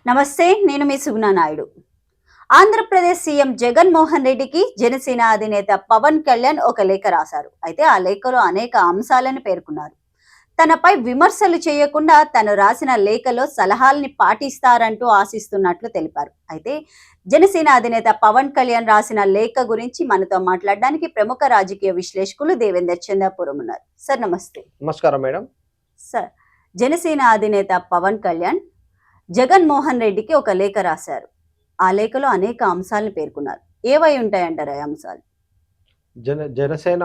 నమస్తే, నేను మీ సుగుణ నాయుడు. ఆంధ్రప్రదేశ్ సీఎం జగన్మోహన్ రెడ్డికి జనసేన అధినేత పవన్ కళ్యాణ్ ఒక లేఖ రాశారు. అయితే ఆ లేఖలో అనేక అంశాలను పేర్కొన్నారు. తనపై విమర్శలు చేయకుండా తను రాసిన లేఖలో సలహాల్ని పాటిస్తారంటూ ఆశిస్తున్నట్లు తెలిపారు. అయితే జనసేన అధినేత పవన్ కళ్యాణ్ రాసిన లేఖ గురించి మనతో మాట్లాడడానికి ప్రముఖ రాజకీయ విశ్లేషకులు దేవేందర్ చందాపురం ఉన్నారు. సార్ నమస్తే. నమస్కారం మేడం. సార్, జనసేన అధినేత పవన్ కళ్యాణ్ జగన్మోహన్ రెడ్డికి ఒక లేఖ రాశారు. ఆ లేఖలో అనేక అంశాలను పేర్కొన్నారు. ఏవై ఉంటాయంటారు ఆ అంశాలు? జనసేన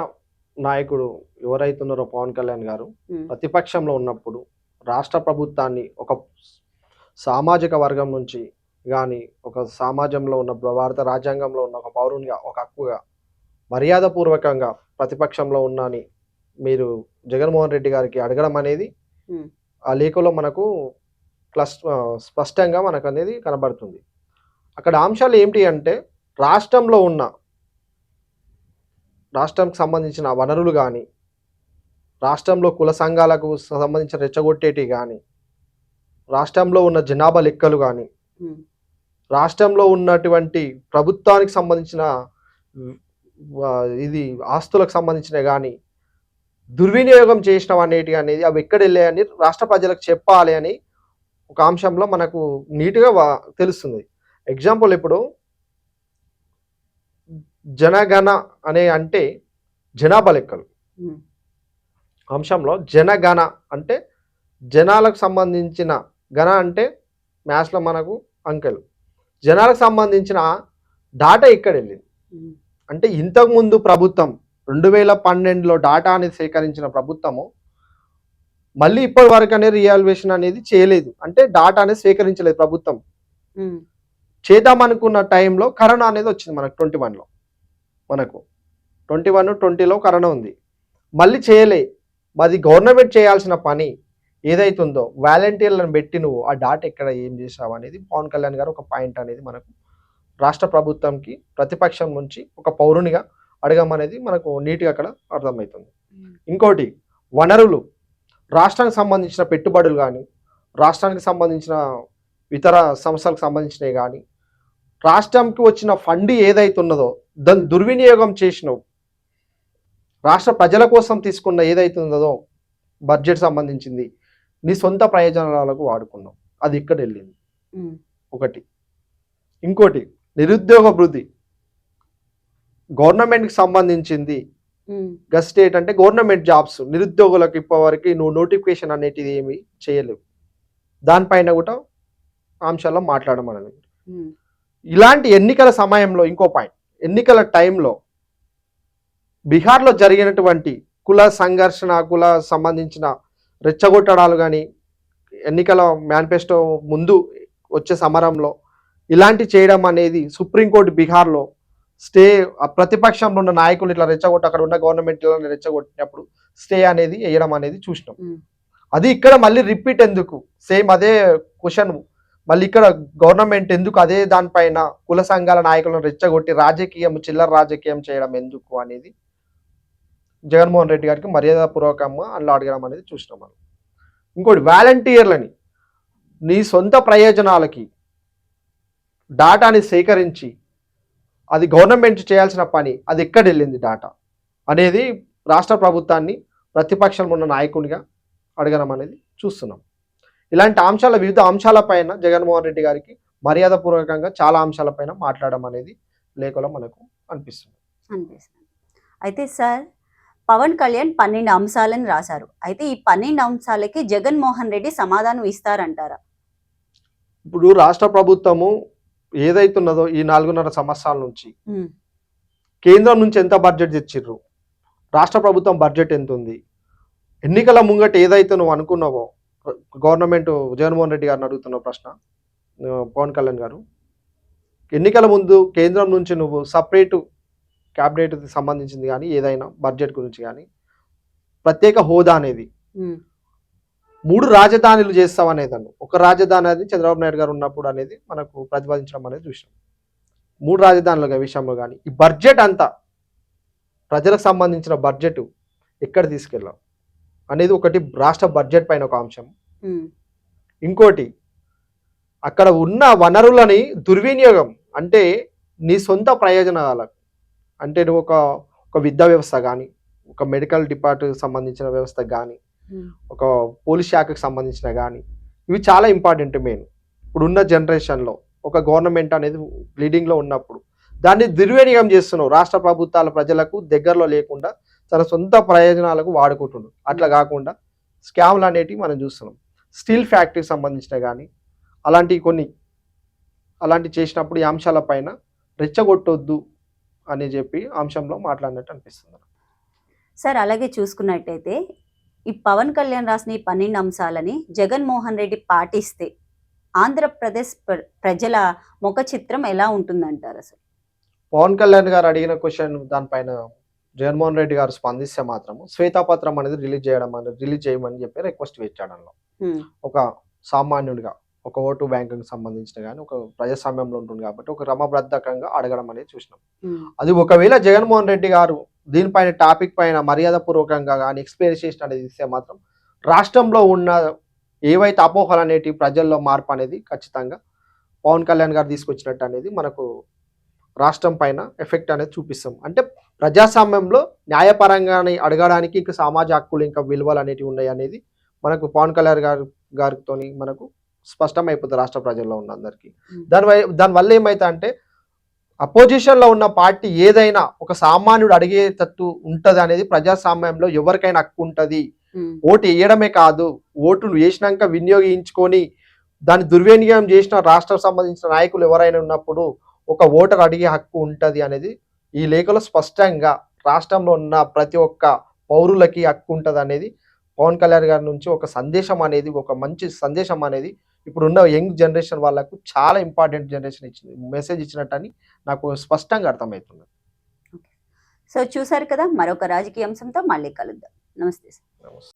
నాయకుడు ఎవరైతున్నారో పవన్ కళ్యాణ్ గారు ప్రతిపక్షంలో ఉన్నప్పుడు రాష్ట్ర ప్రభుత్వాన్ని ఒక సామాజిక వర్గం నుంచి కానీ ఒక సమాజంలో ఉన్న భారత రాజ్యాంగంలో ఉన్న ఒక పౌరునిగా ఒక హక్కుగా మర్యాదపూర్వకంగా ప్రతిపక్షంలో ఉన్నని మీరు జగన్మోహన్ రెడ్డి గారికి అడగడం అనేది ఆ లేఖలో మనకు స్పష్టంగా మనకు అనేది కనబడుతుంది. అక్కడ అంశాలు ఏమిటి అంటే రాష్ట్రంకి సంబంధించిన వనరులు కానీ, రాష్ట్రంలో కుల సంఘాలకు సంబంధించిన రెచ్చగొట్టేటి కానీ, రాష్ట్రంలో ఉన్న జనాభా లెక్కలు కానీ, రాష్ట్రంలో ఉన్నటువంటి ప్రభుత్వానికి సంబంధించిన ఆస్తులకు సంబంధించిన కానీ దుర్వినియోగం చేసినవి అనేది అవి ఎక్కడ వెళ్ళాయని రాష్ట్ర ప్రజలకు చెప్పాలి అని ఒక అంశంలో మనకు నీట్గా తెలుస్తుంది. ఎగ్జాంపుల్ ఇప్పుడు జనగణ అంటే జనాభా లెక్కలు అంశంలో జనగణ అంటే జనాలకు సంబంధించిన గణ అంటే మ్యాథ్స్లో మనకు అంకెలు, జనాలకు సంబంధించిన డాటా ఇక్కడ వెళ్ళింది. అంటే ఇంతకుముందు ప్రభుత్వం 2012లో డాటా అనేది సేకరించిన ప్రభుత్వము మళ్ళీ ఇప్పటి వరకు అనేది రియాల్యుయేషన్ అనేది చేయలేదు. అంటే డాటా అనేది సేకరించలేదు ప్రభుత్వం. చేద్దామనుకున్న టైంలో కరోనా అనేది వచ్చింది మనకు 21లో, మనకు 21-20లో కరోనా ఉంది. మళ్ళీ చేయలే. మాది గవర్నమెంట్ చేయాల్సిన పని ఏదైతుందో వాలంటీర్లను పెట్టి నువ్వు ఆ డాటా ఎక్కడ ఏం చేసావు అనేది పవన్ కళ్యాణ్ గారు ఒక పాయింట్ అనేది మనకు రాష్ట్ర ప్రభుత్వంకి ప్రతిపక్షం నుంచి ఒక పౌరునిగా అడగమనేది మనకు నీట్గా అక్కడ అర్థమవుతుంది. ఇంకోటి వనరులు, రాష్ట్రానికి సంబంధించిన పెట్టుబడులు కానీ, రాష్ట్రానికి సంబంధించిన ఇతర సంస్థలకు సంబంధించినవి కానీ, రాష్ట్రంకి వచ్చిన ఫండ్ ఏదైతున్నదో దాన్ని దుర్వినియోగం చేసినవు, రాష్ట్ర ప్రజల కోసం తీసుకున్న ఏదైతున్నదో బడ్జెట్ సంబంధించింది నీ సొంత ప్రయోజనాలకు వాడుకున్నావు, అది ఇక్కడ వెళ్ళింది ఒకటి. ఇంకోటి నిరుద్యోగ వృద్ధి, గవర్నమెంట్కి సంబంధించింది స్టేట్ అంటే గవర్నమెంట్ జాబ్స్ నిరుద్యోగులకు ఇప్పటివరకు నువ్వు నోటిఫికేషన్ అనేటిది ఏమి చేయలేవు. దానిపైన కూడా అంశాల్లో మాట్లాడమని. ఇలాంటి ఎన్నికల సమయంలో ఇంకో పాయింట్, ఎన్నికల టైంలో బీహార్లో జరిగినటువంటి కుల సంఘర్షణ, కుల సంబంధించిన రెచ్చగొట్టడాలు కానీ, ఎన్నికల మేనిఫెస్టో ముందు వచ్చే సమరంలో ఇలాంటి చేయడం అనేది సుప్రీంకోర్టు బీహార్లో స్టే, ప్రతిపక్షంలో ఉన్న నాయకులు ఇట్లా రెచ్చగొట్టి అక్కడ ఉన్న గవర్నమెంట్ రెచ్చగొట్టినప్పుడు స్టే అనేది వేయడం అనేది చూసినాం. అది ఇక్కడ మళ్ళీ రిపీట్ ఎందుకు, సేమ్ అదే క్వశ్చన్ మళ్ళీ ఇక్కడ గవర్నమెంట్ ఎందుకు అదే దానిపైన కుల సంఘాల నాయకులను రెచ్చగొట్టి చిల్లర రాజకీయం చేయడం ఎందుకు అనేది జగన్మోహన్ రెడ్డి గారికి మర్యాదపూర్వకంగా అందులో అడగడం అనేది చూసినాం మనం. ఇంకోటి వాలంటీర్లని నీ సొంత ప్రయోజనాలకి డాటాని సేకరించి అది గవర్నమెంట్ చేయాల్సిన పని అది ఎక్కడ వెళ్ళింది డాటా అనేది రాష్ట్ర ప్రభుత్వాన్ని ప్రతిపక్షంలో ఉన్న నాయకునిగా అడగడం అనేది చూస్తున్నాం. ఇలాంటి వివిధ అంశాలపైన జగన్మోహన్ రెడ్డి గారికి మర్యాదపూర్వకంగా చాలా అంశాలపైన మాట్లాడడం అనేది లేఖలో మనకు అనిపిస్తుంది. అయితే సార్, పవన్ కళ్యాణ్ 12 అంశాలను రాశారు. అయితే ఈ 12 అంశాలకి జగన్మోహన్ రెడ్డి సమాధానం ఇస్తారంటారా? ఇప్పుడు రాష్ట్ర ప్రభుత్వము ఏదైతున్నదో ఈ 4.5 సంవత్సరాల నుంచి కేంద్రం నుంచి ఎంత బడ్జెట్ తెచ్చిర్రు, రాష్ట్ర ప్రభుత్వం బడ్జెట్ ఎంత ఉంది, ఎన్నికల ముంగట ఏదైతే నువ్వు అనుకున్నావో గవర్నమెంట్ జగన్మోహన్ రెడ్డి గారిని అడుగుతున్న ప్రశ్న పవన్ కళ్యాణ్ గారు, ఎన్నికల ముందు కేంద్రం నుంచి నువ్వు సపరేటు క్యాబినెట్కి సంబంధించింది కానీ ఏదైనా బడ్జెట్ గురించి కానీ ప్రత్యేక హోదా అనేది 3 రాజధానులు చేస్తామనేదాన్ని, ఒక రాజధాని అనేది చంద్రబాబు నాయుడు గారు ఉన్నప్పుడు అనేది మనకు ప్రతిపాదించడం అనేది చూసాం. 3 రాజధానుల విషయంలో కానీ ఈ బడ్జెట్ అంతా ప్రజలకు సంబంధించిన బడ్జెట్ ఎక్కడ తీసుకెళ్ళాం అనేది ఒకటి రాష్ట్ర బడ్జెట్ పైన ఒక అంశం. ఇంకోటి అక్కడ ఉన్న వనరులని దుర్వినియోగం, అంటే నీ సొంత ప్రయోజనాలకు, అంటే నువ్వు ఒక విద్యా వ్యవస్థ కానీ, ఒక మెడికల్ డిపార్ట్మెంట్కి సంబంధించిన వ్యవస్థ కానీ, ఒక పోలీస్ శాఖకు సంబంధించిన కానీ, ఇవి చాలా ఇంపార్టెంట్. మెయిన్ ఇప్పుడున్న జనరేషన్లో ఒక గవర్నమెంట్ అనేది లీడింగ్లో ఉన్నప్పుడు దాన్ని దుర్వినియోగం చేస్తున్నావు. రాష్ట్ర ప్రభుత్వాల ప్రజలకు దగ్గరలో లేకుండా తన సొంత ప్రయోజనాలకు వాడుకుంటున్నాడు. అట్లా కాకుండా స్కామ్లు అనేటివి మనం చూస్తున్నాం. స్టీల్ ఫ్యాక్టరీకి సంబంధించిన కానీ అలాంటివి చేసినప్పుడు ఈ అంశాలపైన రెచ్చగొట్టొద్దు అని చెప్పి అంశంలో మాట్లాడినట్టు అనిపిస్తుంది. సార్ అలాగే చూసుకున్నట్టయితే ఈ పవన్ కళ్యాణ్ రాసిన ఈ 12 అంశాలని జగన్మోహన్ రెడ్డి పాటిస్తే ఆంధ్రప్రదేశ్ ప్రజల ముఖ చిత్రం ఎలా ఉంటుందంటారు? అసలు పవన్ కళ్యాణ్ గారు అడిగిన క్వశ్చన్ దానిపైన జగన్మోహన్ రెడ్డి గారు స్పందిస్తే మాత్రము శ్వేతాపత్రం అనేది రిలీజ్ చేయమని చెప్పి రిక్వెస్ట్ పెట్టాడంలో. ఒక సామాన్యుడిగా ఒక ఓటు బ్యాంకుకి సంబంధించిన కానీ ఒక ప్రజాస్వామ్యంలో ఉంటుంది కాబట్టి ఒక క్రమబద్ధకంగా అడగడం అనేది చూసినాం. అది ఒకవేళ జగన్మోహన్ రెడ్డి గారు దీనిపైన టాపిక్ పైన మర్యాదపూర్వకంగా కానీ ఎక్స్ప్లెనేషన్ అనేది ఇస్తే మాత్రం రాష్ట్రంలో ఉన్న ఏవైతే అపోహలు అనేటి ప్రజల్లో మార్పు అనేది ఖచ్చితంగా పవన్ కళ్యాణ్ గారు తీసుకొచ్చినట్టు అనేది మనకు రాష్ట్రం పైన ఎఫెక్ట్ అనేది చూపిస్తాం. అంటే ప్రజాస్వామ్యంలో న్యాయపరంగానే అడగడానికి ఇంకా సమాజ హక్కులు ఇంకా విలువలు అనేటివి ఉన్నాయి అనేది మనకు పవన్ కళ్యాణ్ గారితో మనకు స్పష్టం అయిపోతుంది రాష్ట్ర ప్రజల్లో ఉన్న అందరికీ. దానివల్ల ఏమైతే అంటే అపోజిషన్లో ఉన్న పార్టీ ఏదైనా ఒక సామాన్యుడు అడిగేటట్టు ఉంటుంది అనేది ప్రజాస్వామ్యంలో ఎవరికైనా హక్కు ఉంటుంది. ఓటు వేయడమే కాదు, ఓటును వేసినాక వినియోగించుకొని దాన్ని దుర్వినియోగం చేసిన రాష్ట్రం సంబంధించిన నాయకులు ఎవరైనా ఉన్నప్పుడు ఒక ఓటర్ అడిగే హక్కు ఉంటుంది అనేది ఈ లేఖలో స్పష్టంగా రాష్ట్రంలో ఉన్న ప్రతి ఒక్క పౌరులకి హక్కు ఉంటుంది అనేది పవన్ కళ్యాణ్ గారి నుంచి ఒక సందేశం అనేది, ఒక మంచి సందేశం అనేది ఇప్పుడున్న యంగ్ జనరేషన్ వాళ్ళకు చాలా ఇంపార్టెంట్ మెసేజ్ ఇచ్చినట్టని నాకు స్పష్టంగా అర్థమవుతుంది. సో చూసారు కదా, మరొక రాజకీయ అంశంతో మళ్ళీ కలుద్దాం. నమస్తే. నమస్తే.